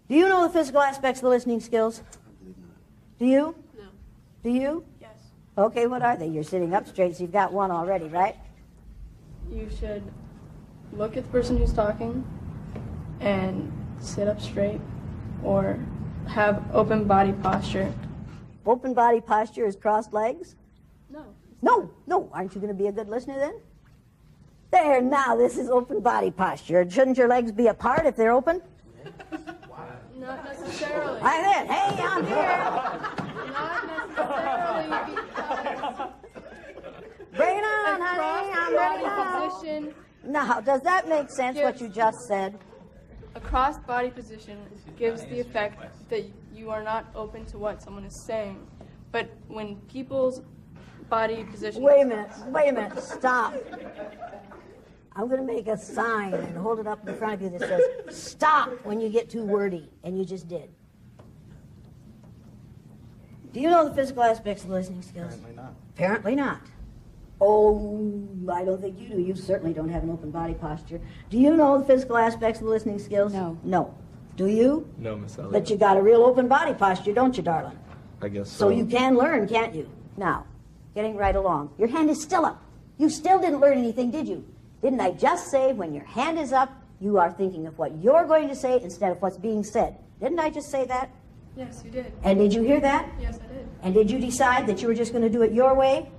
Do you know the physical aspects of the listening skills? Do you? No. Do you? Yes. Okay, what are they? You're sitting up straight, so you've got one already, right? You should look at the person who's talking and sit up straight or have open body posture. Open body posture is crossed legs? No. No. Aren't you going to be a good listener then? There, now, this is open body posture. Shouldn't your legs be apart if they're open? Not necessarily. I did. Hey, I'm here. Not necessarily because Bring it on, honey. I'm ready now. position, Now, does that make sense, what you just said? a crossed body position gives the effect that you are not open to what someone is saying. But when people's body position... Wait a minute. Stop. I'm going to make a sign and hold it up in front of you that says, stop when you get too wordy, and you just did. Do you know the physical aspects of listening skills? Apparently not. Apparently not. Oh, I don't think you do. You certainly don't have an open body posture. Do you know the physical aspects of the listening skills? No. No. Do you? No, Miss Elliot. But you got a real open body posture, don't you, darling? I guess So you can learn, can't you? Now, getting right along. Your hand is still up. You still didn't learn anything, did you? Didn't I just say when your hand is up, you are thinking of what you're going to say instead of what's being said? Didn't I just say that? Yes, you did. And did you hear that? Yes, I did. And did you decide that you were just going to do it your way?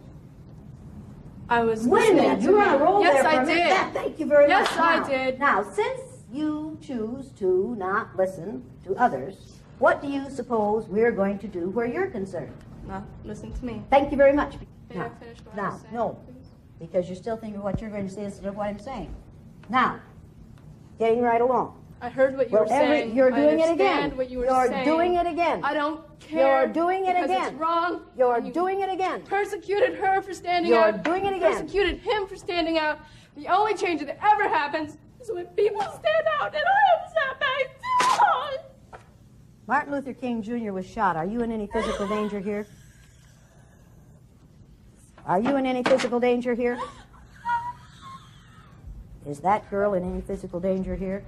I was Wait a minute, you were on a roll Yes, there for I a minute. did. Yeah, thank you very Yes, much. I Now- did. Now, since you choose to not listen to others, what do you suppose we're going to do where you're concerned? Now, listen to me. Thank you very much. May I finish what I Now, was saying, no, please? because you're still thinking of what you're going to say instead of what I'm saying. Now, getting right along. I heard what you were saying. You're I doing it understand again. what you were You're saying. doing it again. I don't care. You're doing it because again. It's wrong. You're You doing it again. Persecuted her for standing You're out. doing it again. Persecuted him for standing out. The only change that ever happens is when people stand out, and I have sat back too long. Martin Luther King Jr. was shot. Are you in any physical danger here? Are you in any physical danger here? Is that girl in any physical danger here?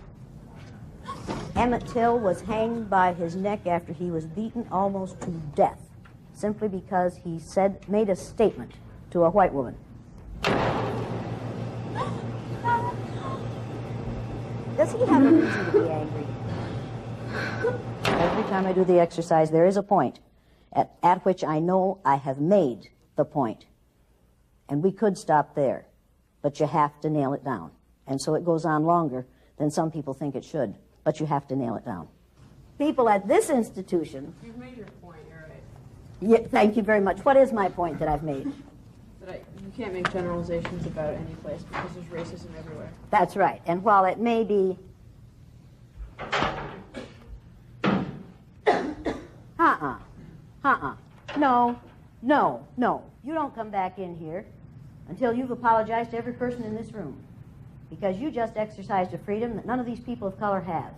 Emmett Till was hanged by his neck after he was beaten almost to death, simply because he made a statement to a white woman. Does he have a reason to be angry? Every time I do the exercise, there is a point at which I know I have made the point. And we could stop there, but you have to nail it down. And so it goes on longer than some people think it should, but you have to nail it down. People at this institution... You've made your point, you're right. Yeah, thank you very much. What is my point that I've made? That you can't make generalizations about any place because there's racism everywhere. That's right. And while it may be... No. You don't come back in here until you've apologized to every person in this room, because you just exercised a freedom that none of these people of color have.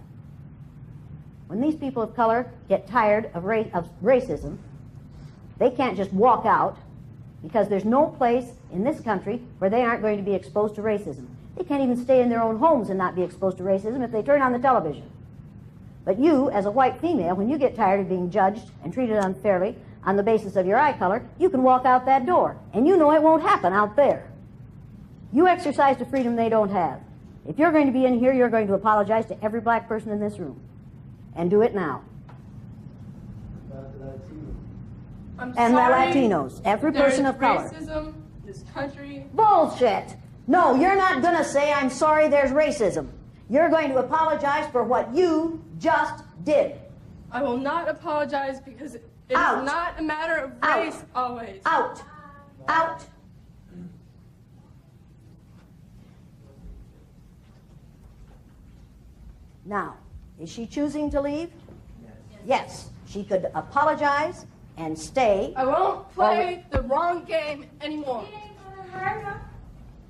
When these people of color get tired of racism, they can't just walk out, because there's no place in this country where they aren't going to be exposed to racism. They can't even stay in their own homes and not be exposed to racism if they turn on the television. But you, as a white female, when you get tired of being judged and treated unfairly on the basis of your eye color, you can walk out that door, and you know it won't happen out there. You exercised a freedom they don't have. If you're going to be in here, you're going to apologize to every black person in this room. And do it now. I'm And the sorry. Latinos, every person of color. Racism in this country. Bullshit! No, you're not going to say, I'm sorry there's racism. You're going to apologize for what you just did. I will not apologize because it is Out. not a matter of Out. race always. Out. Out. Now, is she choosing to leave? Yes. She could apologize and stay. I won't play the wrong game anymore. It ain't gonna hurt her.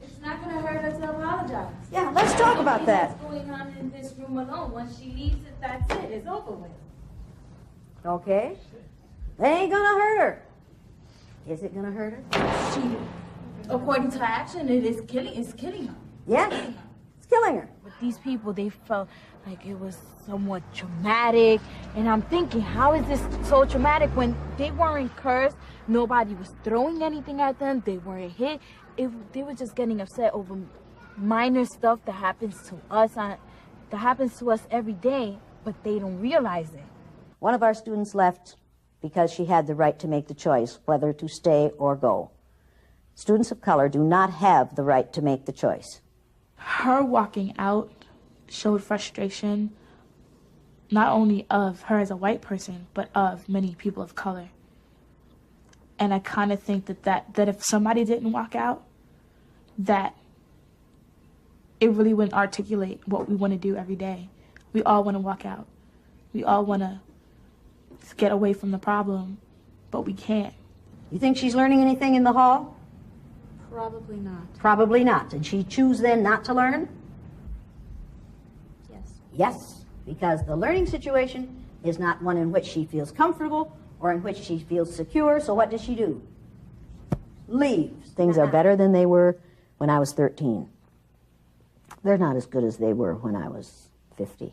It's not gonna hurt her to apologize. Yeah, let's talk about that. What's going on in this room alone? Once she leaves it, that's it. It's over with. Okay? They ain't gonna hurt her. Is it gonna hurt her? She, according to her action, it is killing. It's killing her. Yes. It's killing her. But these people, they felt like it was somewhat traumatic. And I'm thinking, how is this so traumatic when they weren't cursed? Nobody was throwing anything at them. They weren't hit. They were just getting upset over minor stuff that happens to us every day, but they don't realize it. One of our students left because she had the right to make the choice whether to stay or go. Students of color do not have the right to make the choice. Her walking out showed frustration, not only of her as a white person, but of many people of color. And I kind of think that if somebody didn't walk out, that it really wouldn't articulate what we want to do every day. We all want to walk out. We all want to get away from the problem, but we can't. You think she's learning anything in the hall? Probably not. Probably not. Did she choose then not to learn? Yes. Yes, because the learning situation is not one in which she feels comfortable or in which she feels secure, so what does she do? Leaves. Things are better than they were when I was 13. They're not as good as they were when I was 50.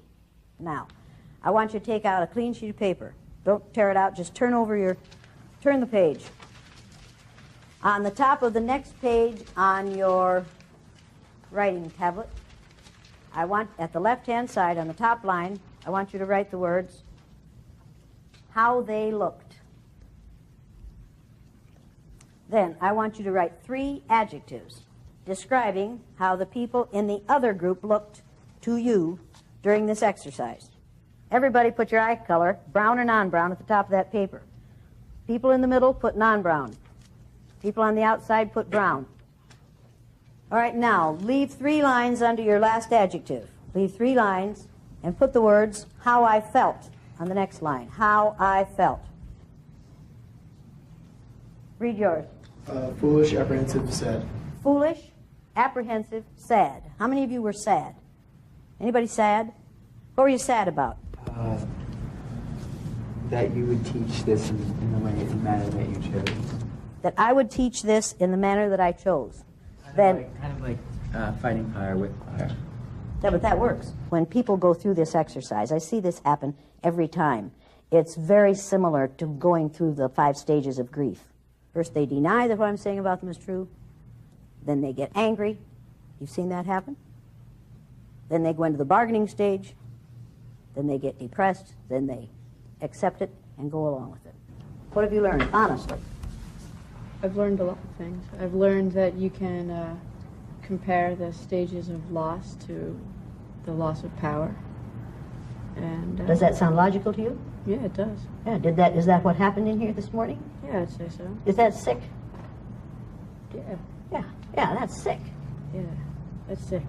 Now, I want you to take out a clean sheet of paper. Don't tear it out, just turn the page. On the top of the next page on your writing tablet, I want, at the left-hand side on the top line, I want you to write the words, how they looked. Then I want you to write 3 adjectives describing how the people in the other group looked to you during this exercise. Everybody put your eye color, brown or non-brown, at the top of that paper. People in the middle, put non-brown. People on the outside, put brown. All right, now, leave 3 lines under your last adjective. Leave 3 lines and put the words, how I felt, on the next line. How I felt. Read yours. Foolish, apprehensive, sad. Foolish, apprehensive, sad. How many of you were sad? Anybody sad? What were you sad about? That you would teach this in the manner that you chose. That I would teach this in the manner that I chose. Kind of like fighting fire with fire. Yeah, but that works. When people go through this exercise, I see this happen every time. It's very similar to going through the 5 stages of grief. First, they deny that what I'm saying about them is true. Then they get angry. You've seen that happen? Then they go into the bargaining stage. Then they get depressed. Then they accept it and go along with it. What have you learned, honestly? I've learned a lot of things. I've learned that you can compare the stages of loss to the loss of power. And Does that sound logical to you? Yeah, it does. Yeah, is that what happened in here this morning? Yeah, I'd say so. Is that sick? Yeah. Yeah, that's sick. Yeah, that's sick.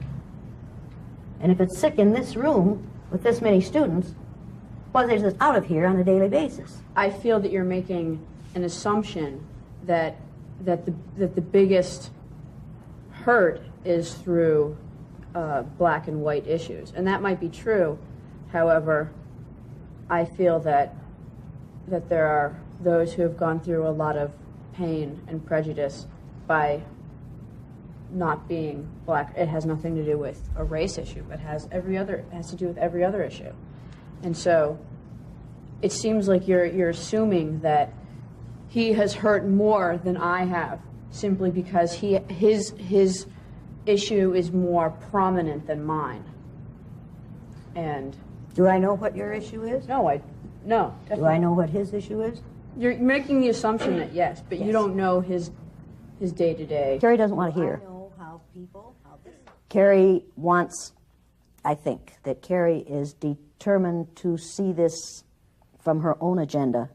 And if it's sick in this room with this many students, well, there's this out of here on a daily basis. I feel that you're making an assumption that the biggest hurt is through black and white issues, and that might be true. However, I feel that there are those who have gone through a lot of pain and prejudice by not being black. It has nothing to do with a race issue, but has to do with every other issue. And so it seems like you're assuming that he has hurt more than I have simply because his issue is more prominent than mine. And do I know what your issue is? No. Definitely. Do I know what his issue is? You're making the assumption that yes, but you don't know his day-to-day. Carrie doesn't want to hear. I know how Carrie wants, I think, that Carrie is determined to see this from her own agenda,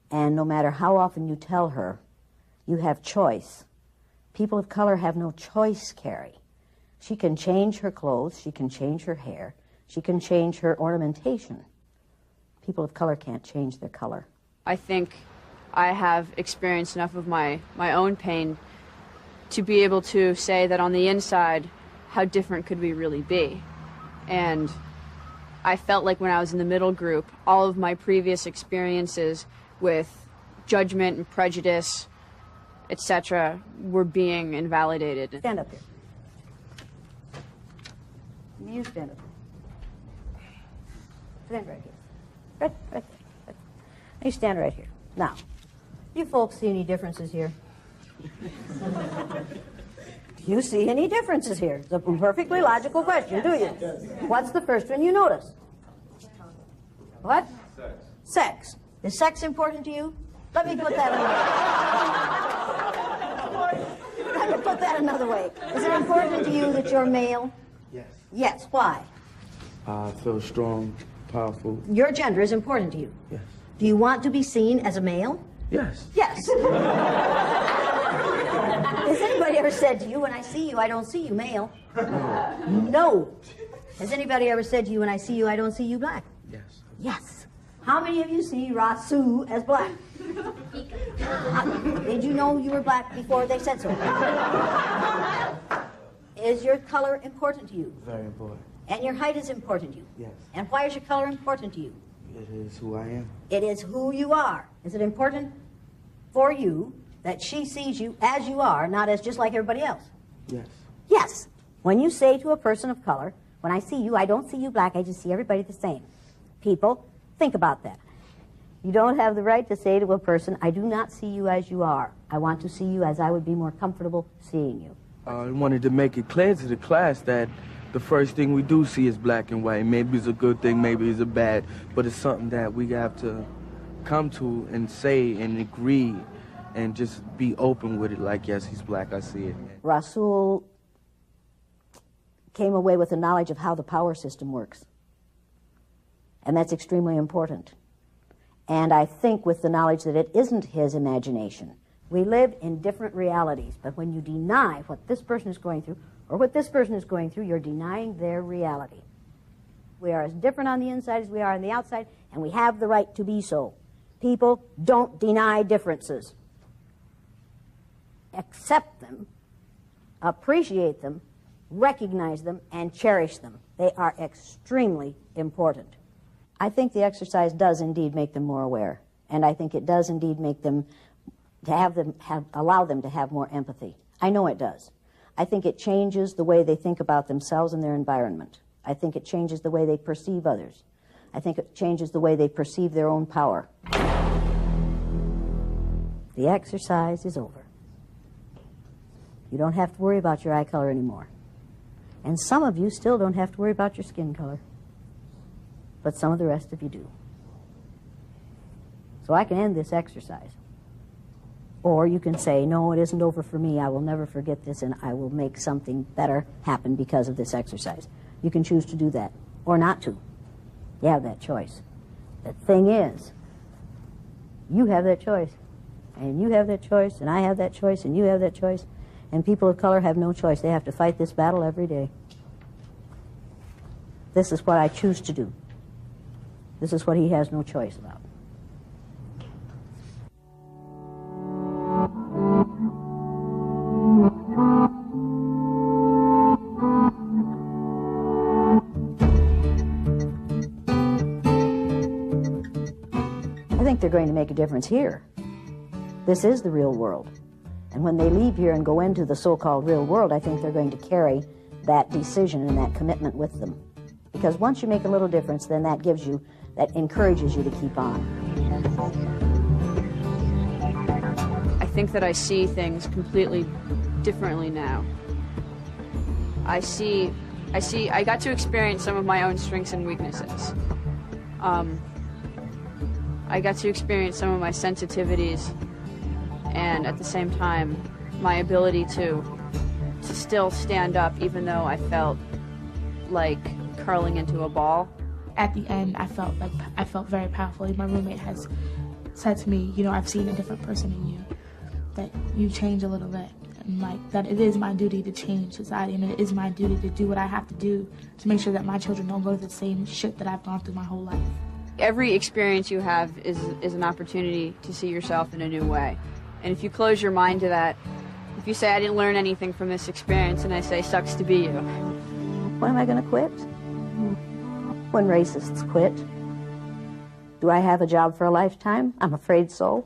and no matter how often you tell her, you have choice. People of color have no choice, Carrie. She can change her clothes, she can change her hair, she can change her ornamentation. People of color can't change their color. I think I have experienced enough of my own pain to be able to say that on the inside, how different could we really be? And I felt like when I was in the middle group, all of my previous experiences with judgment and prejudice, etc., were being invalidated. Stand up here. You stand up. Stand right here. Right there. Right. You stand right here. Now, you folks see any differences here? Do you see any differences here? It's a perfectly logical question, do you? What's the first one you notice? What? Sex. Is sex important to you? Let me put that another way. Let me put that another way. Is it important to you that you're male? Yes. Yes. Why? I feel strong, powerful. Your gender is important to you. Yes. Do you want to be seen as a male? Yes. Yes. Has anybody ever said to you, when I see you, I don't see you male? No. Has anybody ever said to you, when I see you, I don't see you black? Yes. Yes. How many of you see Rasu as black? Did you know you were black before they said so? Is your color important to you? Very important. And your height is important to you? Yes. And why is your color important to you? It is who I am. It is who you are. Is it important for you that she sees you as you are, not as just like everybody else? Yes. Yes. When you say to a person of color, when I see you, I don't see you black, I just see everybody the same. People, think about that. You don't have the right to say to a person, I do not see you as you are. I want to see you as I would be more comfortable seeing you. I wanted to make it clear to the class that the first thing we do see is black and white. Maybe it's a good thing, maybe it's a bad, but it's something that we have to come to and say and agree and just be open with it, like, yes, he's black, I see it. Rasul came away with the knowledge of how the power system works. And that's extremely important. And I think with the knowledge that it isn't his imagination. We live in different realities, but when you deny what this person is going through or what this person is going through, you're denying their reality. We are as different on the inside as we are on the outside, and we have the right to be so. People, don't deny differences. Accept them, appreciate them, recognize them, and cherish them. They are extremely important. I think the exercise does indeed make them more aware, and I think it does indeed make them allow them to have more empathy. I know it does. I think it changes the way they think about themselves and their environment. I think it changes the way they perceive others. I think it changes the way they perceive their own power. The exercise is over. You don't have to worry about your eye color anymore. And some of you still don't have to worry about your skin color. But some of the rest of you do. So I can end this exercise. Or you can say, no, it isn't over for me. I will never forget this, and I will make something better happen because of this exercise. You can choose to do that, or not to. You have that choice. The thing is, you have that choice. And you have that choice, and I have that choice, and you have that choice. And people of color have no choice. They have to fight this battle every day. This is what I choose to do. This is what he has no choice about. I think they're going to make a difference here. This is the real world. And when they leave here and go into the so-called real world, I think they're going to carry that decision and that commitment with them. Because once you make a little difference, then that encourages you to keep on. I think that I see things completely differently now. I got to experience some of my own strengths and weaknesses. I got to experience some of my sensitivities, and at the same time, my ability to still stand up even though I felt like curling into a ball. At the end, I felt very powerful. My roommate has said to me, you know, I've seen a different person in you, that you change a little bit, and that it is my duty to change society, and it is my duty to do what I have to do to make sure that my children don't go through the same shit that I've gone through my whole life. Every experience you have is an opportunity to see yourself in a new way. And if you close your mind to that, if you say, I didn't learn anything from this experience, and I say, sucks to be you. When am I going to quit? When racists quit. Do I have a job for a lifetime? I'm afraid so.